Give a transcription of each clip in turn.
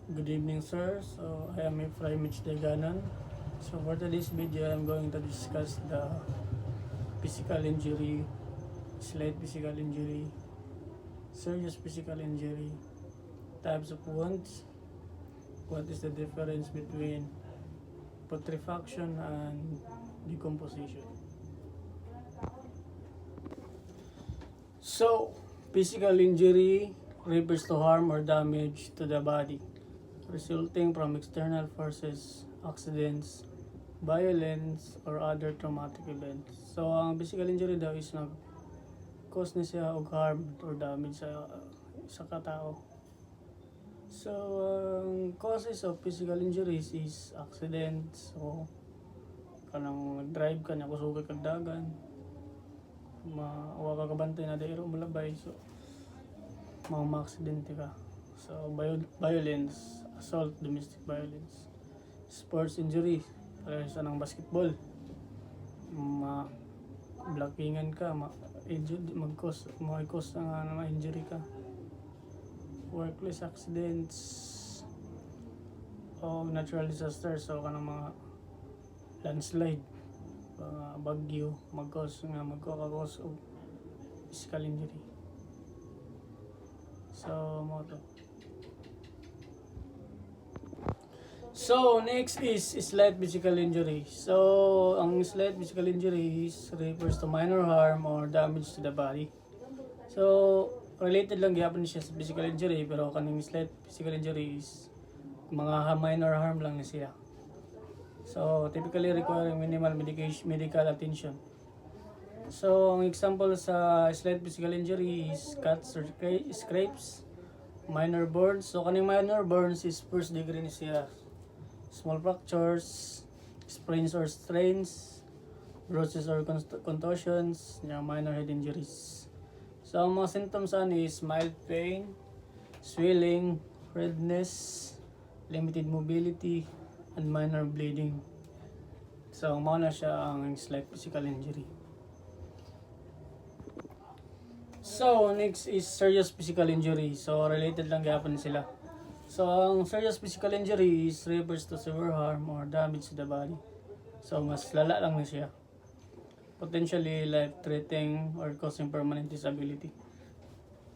Good evening, sir. So, I am Efraim Mitch Deganon. So, for today's video, I'm going to discuss the physical injury, slight physical injury, serious physical injury, types of wounds, what is the difference between putrefaction and decomposition. So, physical injury refers to harm or damage to the body resulting from external forces, accidents, violence, or other traumatic events. So, ang physical injury daw is nag-cause na siya og harm or damage sa katao. So, ang causes of physical injuries is accidents. So, kanang nag-drive ka, nakusugay kag dagan, wa ka kabantay na dayro malabay. So, ma-aksidente ka. So, violence, assault, domestic violence. Sports injury, para sa ng basketball. Blockingan ka, mag-cause na injury ka. Workplace accidents o natural disasters, so kanang mga landslide, bagyo, mag-cause of physical injury. So, mo to. So, next is slight physical injury. So, ang slight physical injury refers to minor harm or damage to the body. So, related lang gyapon siya sa physical injury, pero kaning slight physical injury is mga minor harm lang na siya. So, typically requiring minimal medical attention. So, ang example sa slight physical injury is cuts or scrapes, minor burns. So, kaning minor burns is first degree ni siya. Small fractures, sprains or strains, bruises or contusions, minor head injuries. So, ang mga symptoms is mild pain, swelling, redness, limited mobility, and minor bleeding. So, mga na siya ang slight physical injury. So, next is serious physical injury. So, related lang gyapon sila. So, ang serious physical injury refers to severe harm or damage to the body. So, mas lala lang na siya. Potentially life-threatening or causing permanent disability.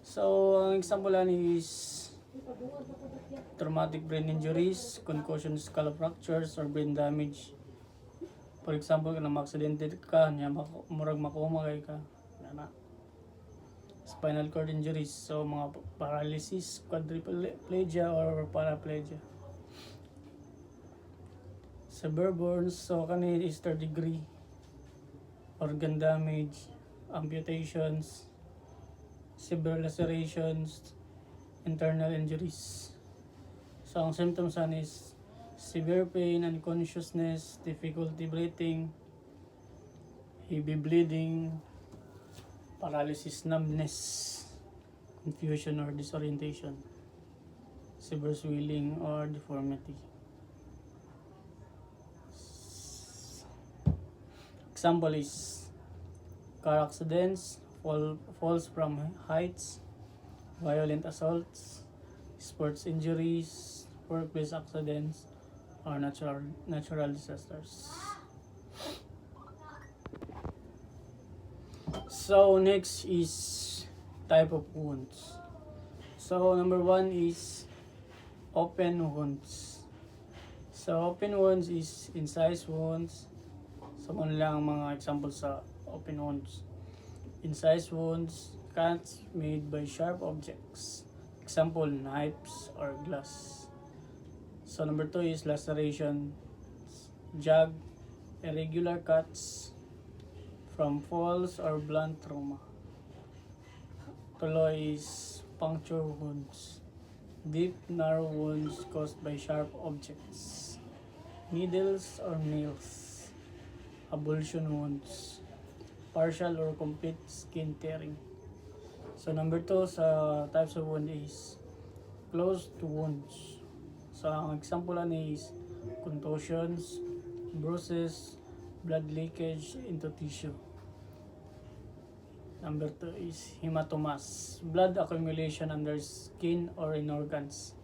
So, ang example is traumatic brain injuries, concussions, skull fractures, or brain damage. For example, kung ma-aksidente ka, murag makumagay ka. Spinal cord injuries, so mga paralysis, quadriplegia or paraplegia. Severe burns, so kani is third degree. Organ damage, amputations, severe lacerations, internal injuries. So ang symptoms is severe pain, unconsciousness, difficulty breathing, heavy bleeding, paralysis, numbness, confusion or disorientation, severe swelling or deformity. Example is car accidents, falls from heights, violent assaults, sports injuries, workplace accidents, or natural disasters. So, next is type of wounds. So, number one is open wounds. So, open wounds is incised wounds. So, ano lang mga example sa open wounds. Incised wounds, cuts made by sharp objects. Example, knives or glass. So, number two is laceration, jug, irregular cuts from falls or blunt trauma. Tuloy is puncture wounds, deep narrow wounds caused by sharp objects, needles or nails, avulsion wounds, partial or complete skin tearing. So number 2 sa types of wound is closed wounds. So ang example is contusions, bruises, blood leakage into tissue. Number 2 is hematomas, blood accumulation under skin or in organs.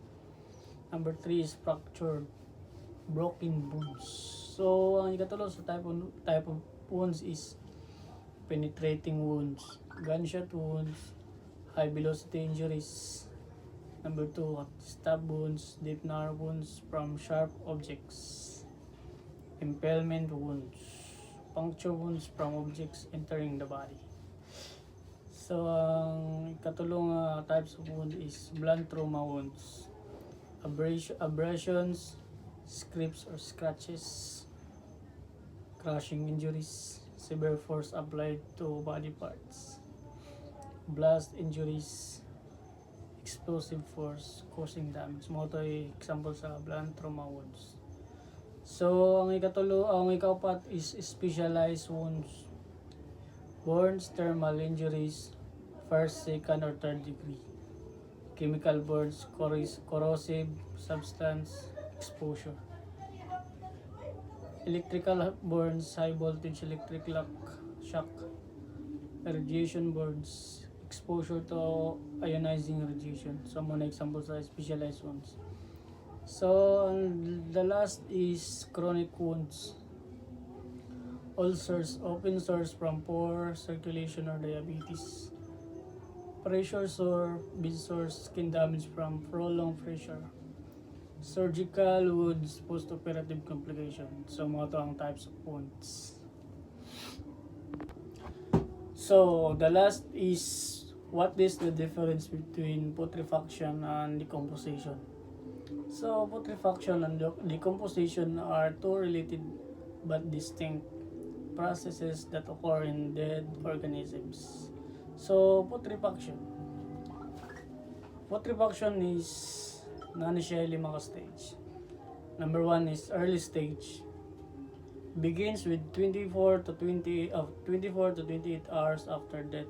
Number 3 is fractured, broken bones. So, ang ikatulo sa type of wounds is penetrating wounds, gunshot wounds, high velocity injuries. Number 2, stab wounds, deep narrow wounds from sharp objects, impalement wounds, puncture wounds from objects entering the body. So, ang ikatulong types of wound is blunt trauma wounds, abrasions, scrapes or scratches, crushing injuries, severe force applied to body parts, blast injuries, explosive force causing damage. Mo to ay example sa blunt trauma wounds. So, ang ikaapat is specialized wounds, burns, thermal injuries, first, second, or third degree, chemical burns, corrosive substance exposure, electrical burns, high voltage electric shock, radiation burns, exposure to ionizing radiation. So, muna example sa specialized wounds. So, the last is chronic wounds, ulcers, open sores from poor circulation or diabetes, pressure sore, bead sores, skin damage from prolonged pressure, surgical wounds, post-operative complications. So, mga to ang types of wounds. So, the last is what is the difference between putrefaction and decomposition? So, putrefaction and decomposition are two related but distinct processes that occur in dead organisms. So, putrefaction is non-initially mga stage. Number 1 is early stage. Begins with 24 to 28 hours after death.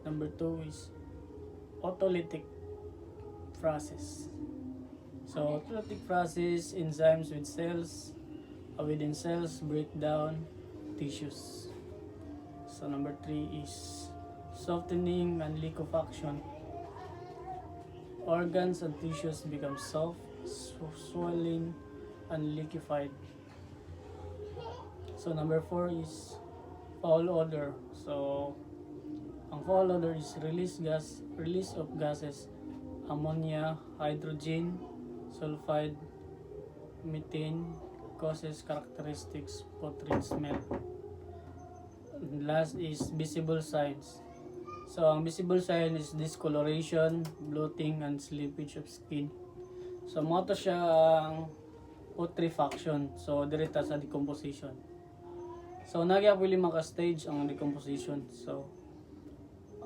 Number 2 is autolytic process. So, autolytic process, enzymes within cells break down tissues. So, number 3 is softening and liquefaction. Organs and tissues become soft, swollen, and liquefied. So, number 4 is foul odor. So, ang foul odor is release of gases, ammonia, hydrogen, sulfide, methane, causes characteristics putrid smell. And last is visible signs. So, ang visible sign is discoloration, bloating, and slippage of skin. So, mga to siya ang putrefaction. So, direta sa decomposition. So, nagya pwede maka-stage ang decomposition. So,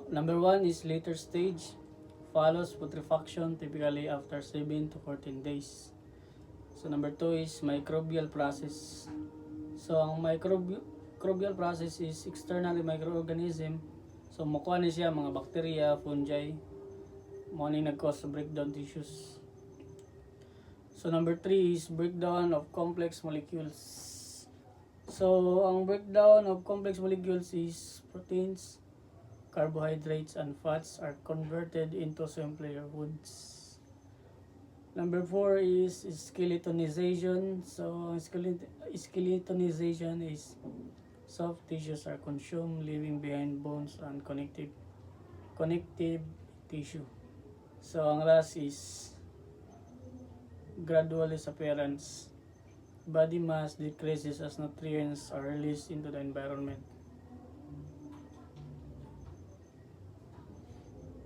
number 1 is later stage, follows putrefaction typically after 7 to 14 days. So, number 2 is microbial process. So, ang microbial process is externally microorganism. So, makuha ni siya mga bacteria, fungi, mo ni nag-cause breakdown tissues. So, number 3 is breakdown of complex molecules. So, ang breakdown of complex molecules is proteins, carbohydrates, and fats are converted into simpler foods. Number 4 is skeletonization. So, skeletonization is soft tissues are consumed, leaving behind bones and connective tissue. So, ang last is gradual disappearance. Body mass decreases as nutrients are released into the environment.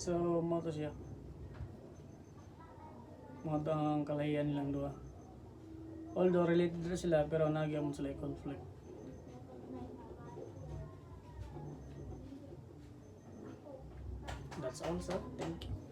So, mo to siya. Mga to ang kalahian nilang duha. Although related na sila, pero nagyamon sila conflict. That's all, sir. Thank you.